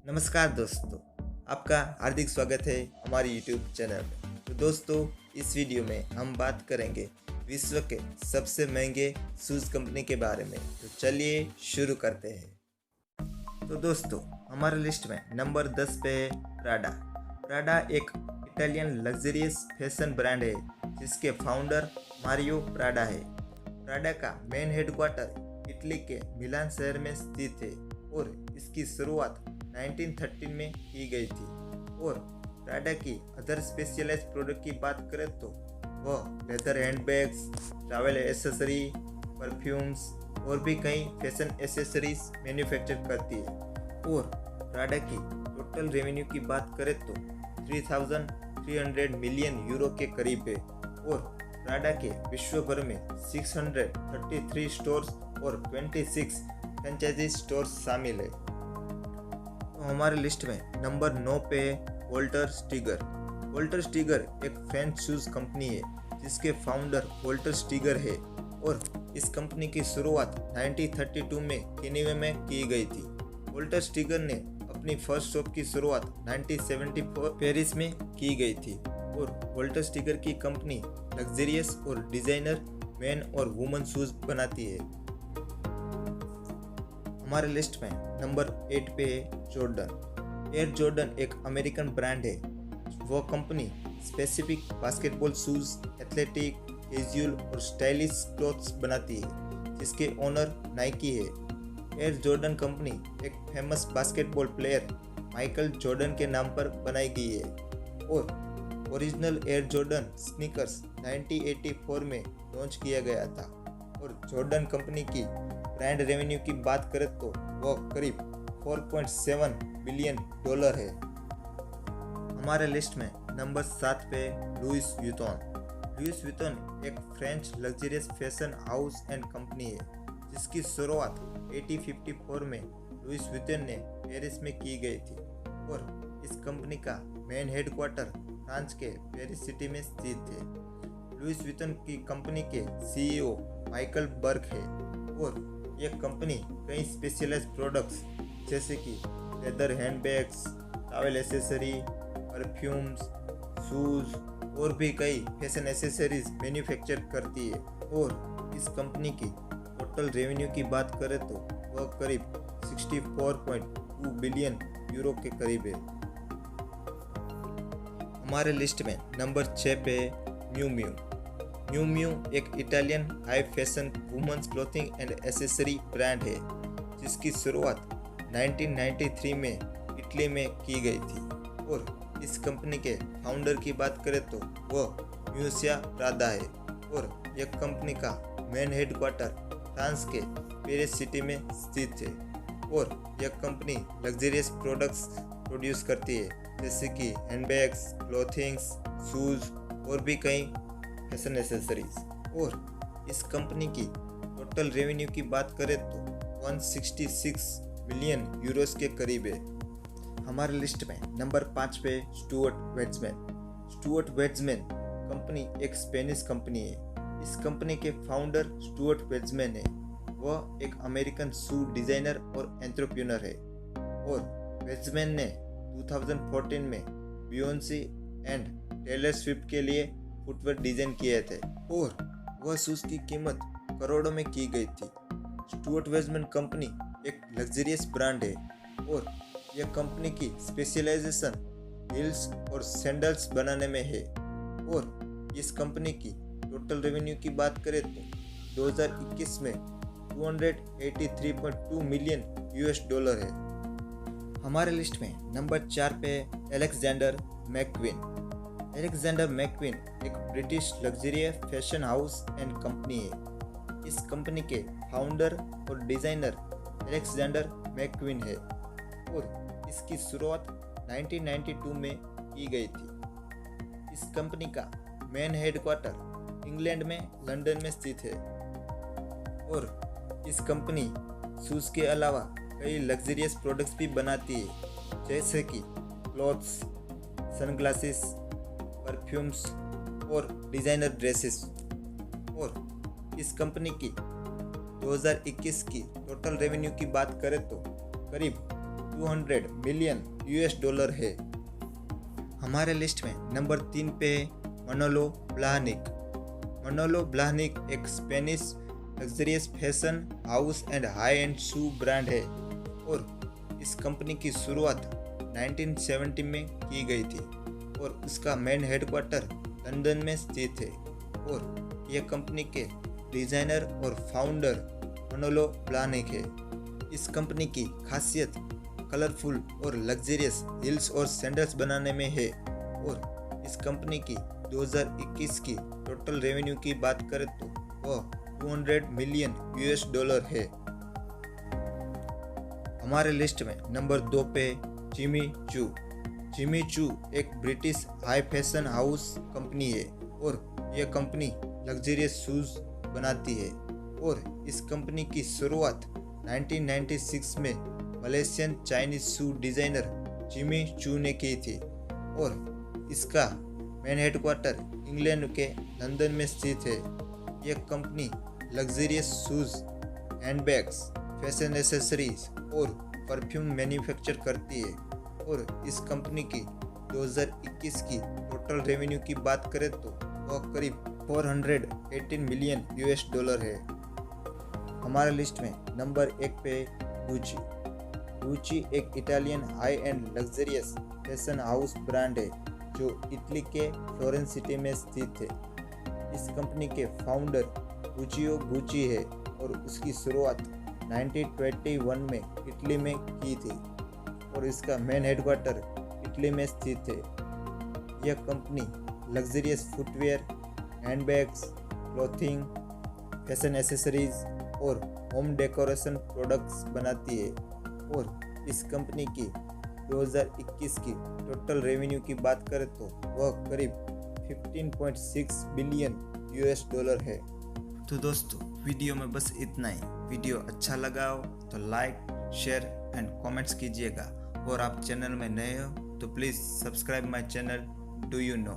नमस्कार दोस्तों, आपका हार्दिक स्वागत है हमारे YouTube चैनल में। तो दोस्तों, इस वीडियो में हम बात करेंगे विश्व के सबसे महंगे शूज़ कंपनी के बारे में। तो चलिए शुरू करते हैं। तो दोस्तों, हमारे लिस्ट में नंबर 10 पे है प्राडा। प्राडा एक इटालियन लग्जरियस फैशन ब्रांड है जिसके फाउंडर मारियो प्राडा है। प्राडा का मेन हेडक्वार्टर इटली के मिलान शहर में स्थित है और इसकी शुरुआत 1913 में की गई थी। और प्राडा की अदर स्पेशलाइज्ड प्रोडक्ट की बात करें तो वह leather handbags, travel accessory, perfumes और भी कई फैशन एसेसरीज मैन्युफैक्चर करती है। और प्राडा की टोटल रेवेन्यू की बात करें तो 3,300 मिलियन यूरो के करीब है। और प्राडा के विश्व भर में 633 स्टोर्स और 26 फ्रेंचाइजी स्टोर्स शामिल है। तो हमारे लिस्ट में नंबर 9 पे है वोल्टर स्टीगर। वोल्टर स्टीगर एक फ्रेंच शूज़ कंपनी है जिसके फाउंडर वोल्टर स्टीगर है और इस कंपनी की शुरुआत 1932 में जेनेवा में की गई थी। वोल्टर स्टीगर ने अपनी फर्स्ट शॉप की शुरुआत 1974 पेरिस में की गई थी। और वोल्टर स्टीगर की कंपनी लग्जरियस और डिजाइनर मेन और वुमेन शूज़ बनाती है। हमारे लिस्ट में नंबर 8 पे है जॉर्डन। एयर जॉर्डन एक अमेरिकन ब्रांड है। वो company specific basketball shoes, athletic, casual और स्टाइलिश क्लॉथ्स बनाती है जिसके ओनर नाइकी है। एयर जॉर्डन कंपनी एक famous basketball player Michael Jordan के नाम पर बनाई गई है। और ओरिजिनल एयर जॉर्डन स्नीकर्स 1984 में लॉन्च किया गया था। और जॉर्डन कंपनी की ब्रांड रेवेन्यू की बात करें तो वह करीब 4.7 बिलियन डॉलर है। हमारे लिस्ट में नंबर 7 पे लुइस व्युइटन। लुइस व्युइटन एक French luxurious fashion house and company है जिसकी शुरुआत 1854 में लुइस व्युइटन ने पेरिस में की गई थी। और इस कंपनी का मेन हेडक्वार्टर फ्रांस के पेरिस सिटी में स्थित है। लुइस व्युइटन की कंपनी के CEO माइकल बर्ग है। और यह कंपनी कई स्पेशलाइज्ड प्रोडक्ट्स जैसे कि leather handbags, travel accessory, perfumes, shoes और भी कई फैशन एसेसरीज मैन्युफैक्चर करती है। और इस कंपनी की टोटल रेवेन्यू की बात करें तो वह करीब 64.2 बिलियन यूरो के करीब है। हमारे लिस्ट में नंबर 6 पे मिu मिu। मिu मिu एक Italian high fashion women's clothing and accessory brand है जिसकी शुरुआत 1993 में इटली में की गई थी। और इस कंपनी के फाउंडर की बात करें तो वह म्यूसिया प्रादा है। और यह कंपनी का मेन हेडक्वार्टर फ्रांस के पेरिस सिटी में स्थित है। और यह कंपनी लग्जरियस प्रोडक्ट्स प्रोड्यूस करती है जैसे कि हैंडबैग्स, क्लोथिंग्स, शूज़ और भी कई फैशन एसेसरीज। और इस कंपनी की टोटल रेवेन्यू की बात करें तो 166 मिलियन यूरोस के करीब है। हमारे लिस्ट में नंबर 5 पे स्टुअर्ट वेड्समैन। स्टुअर्ट वेड्समैन कंपनी एक स्पेनिश कंपनी है। इस कंपनी के फाउंडर स्टुअर्ट वेड्समैन है। वह एक अमेरिकन शू डिजाइनर और एंटरप्रेन्योर है। और वेड्समैन ने 2014 में बियोंसी एंड टेलर स्विफ्ट के लिए फुटवेयर डिजाइन किए थे। और वह शूज़ की कीमत करोड़ों में की गई थी। स्टुअर्ट वेड्समैन कंपनी एक लग्जरियस ब्रांड है। और यह कंपनी की स्पेशलाइजेशन हील्स और सैंडल्स बनाने में है। और इस कंपनी की टोटल रेवेन्यू की बात करें तो 2021 में 283.2 मिलियन US डॉलर है। हमारे लिस्ट में नंबर 4 पे अलेक्जेंडर मैक्वीन। अलेक्जेंडर मैक्वीन एक British luxury fashion house and company है। इस कंपनी के फाउंडर और डिजाइनर अलेक्जेंडर मैक्वीन है। और इसकी शुरुआत 1992 में की गई थी। इस कंपनी का मेन हेडक्वार्टर इंग्लैंड में लंदन में स्थित है। और इस कंपनी शूज़ के अलावा कई लग्जरियस प्रोडक्ट्स भी बनाती है जैसे कि क्लॉथ्स, सनग्लासेस, परफ्यूम्स और डिज़ाइनर ड्रेसेस। और इस कंपनी की 2021 की टोटल रेवेन्यू की बात करें तो करीब 200 मिलियन यूएस डॉलर है। हमारे लिस्ट में नंबर 3 पे है मनोलो ब्लाहनिक। मनोलो ब्लाहनिक एक Spanish luxurious fashion house and high and shoe brand है और इस कंपनी की शुरुआत 1970 में की गई थी और उसका मेन हेडक्वार्टर लंदन में स्थित है और यह कंपनी के डिजाइनर और फाउंडर मनोलो ब्लाहनिक है। इस कंपनी की खासियत कलरफुल और लग्जरियस हील्स और सैंडल्स बनाने में है और इस कंपनी की 2021 की टोटल रेवेन्यू की बात करें तो वह 200 मिलियन यूएस डॉलर है। हमारे लिस्ट में नंबर 2 पे जिमी चू। जिमी चू एक British high fashion house company है और यह कंपनी लग्जरियस शूज बनाती है और इस कंपनी की शुरुआत 1996 में मलेशियन चाइनीज शू डिजाइनर जिमी चू ने की थी और इसका मेन हेडक्वार्टर इंग्लैंड के लंदन में स्थित है। यह company luxurious shoes, handbags, fashion accessories और परफ्यूम मैन्युफैक्चर करती है और इस कंपनी की 2021 की टोटल रेवेन्यू की बात करें तो वह करीब 418 मिलियन यूएस डॉलर है। हमारे लिस्ट में नंबर 1 पे गुची। गुची एक Italian high and luxurious fashion house brand है जो इटली के फ्लोरेंस सिटी में स्थित है। इस कंपनी के फाउंडर गुचियो गुची है और उसकी शुरुआत 1921 में इटली में की थी और इसका मेन हेडक्वार्टर इटली में स्थित है। यह company luxurious footwear, handbags, clothing, fashion accessories और होम डेकोरेशन प्रोडक्ट्स बनाती है और इस कंपनी की 2021 की टोटल रेवेन्यू की बात करें तो वह करीब 15.6 बिलियन यूएस डॉलर है। तो दोस्तों वीडियो में बस इतना ही। वीडियो अच्छा लगा हो तो लाइक, शेयर एंड कमेंट्स कीजिएगा और आप चैनल में नए हो तो please subscribe my channel do you know.